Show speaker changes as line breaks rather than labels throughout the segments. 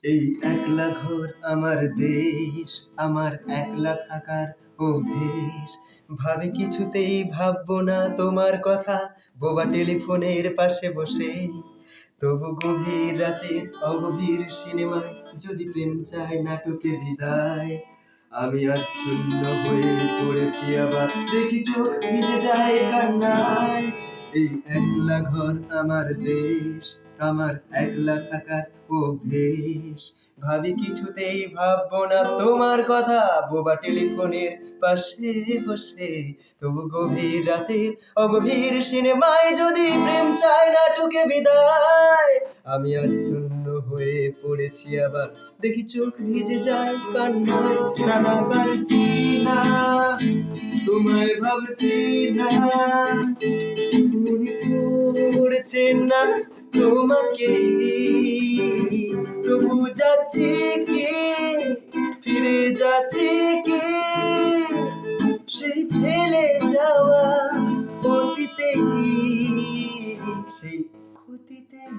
এই একলা ঘর আমার দেশ, আমার একলা থাকার অভ্যেস। ভাবে কিছুতেই ভাববো না তোমার কথা, বোবা টেলিফোনের পাশে বসে। তবু গভীর রাতের অগভীর সিনেমায় যদি প্রেম চায় নাটকে বিদায়। আমি আচ্ছন্ন হয়ে পড়েছি, আবার দেখি চোখ ভিজে যায় কান্নায়। এই একলা ঘর আমার দেশ, আমার একলা থাকার অভ্যেস। ভাবি কিছুতেই ভাববো না তোমার কথা, বোবা টেলিফোনের পাশে বসে। তবু গভীর রাতের অগভীর সিনেমায় যদি প্রেম চায় নাটকে বিদায়। আমি আচ্ছন্ন হয়ে পড়েছি, আবার দেখি চোখ ভিজে যায় কান্নায়। নানা পারছি না, তোমায় ভাবছি না, মনে পড়ছে না তোমাকে। তবু যাচ্ছি কি, ফিরে যাচ্ছি কি সেই ফেলে যাওয়া অতীতেই, সেই ক্ষতিতেই।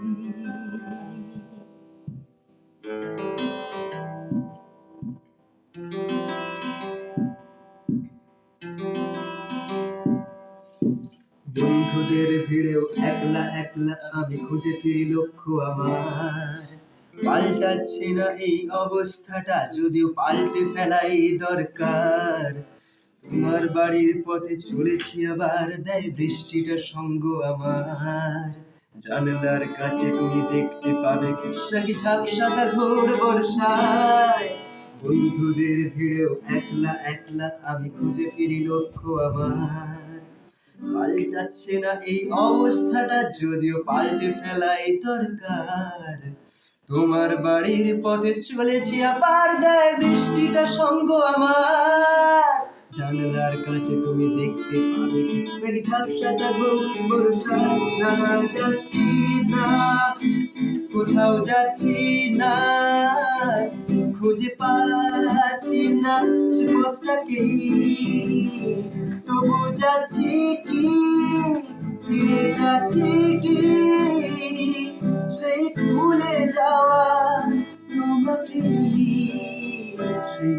বন্ধুদের ভিড়েও একলা একলা আমি খুঁজে ফিরি লক্ষ্য আমার। পাল্টাচ্ছি না এই অবস্থাটা, যদিও পাল্টে ফেলাই দরকার। তোমার বাড়ির পথে চলেছি, আবার দেয় বৃষ্টিটা সঙ্গ আমার। জানলার কাছে তুমি দেখতে পাবে কি নাকি ঝাপসাটা ঘোর বর্ষায়। বন্ধুদের ভিড়েও একলা একলা আমি খুঁজে ফিরি লক্ষ্য আমার। পাল্টাচ্ছে না এই অবস্থাটা, যদিও পাল্টে ফেলাই দরকার। তোমার বাড়ির পথে চলেছি, আবার দেয় বৃষ্টিটা সঙ্গ আমার। জানলার কাছে তুমি দেখতে পাবে কি নাকি ঝাপসাটা বর্ষা। না যাচ্ছি না, কোথাও যাচ্ছি না, খুঁজে পাচ্ছি না সে পথটাকেই। তবু যাচ্ছি কি, ফিরে যাচ্ছি কি সেই ভুলে যাওয়া তোমাকে, সেই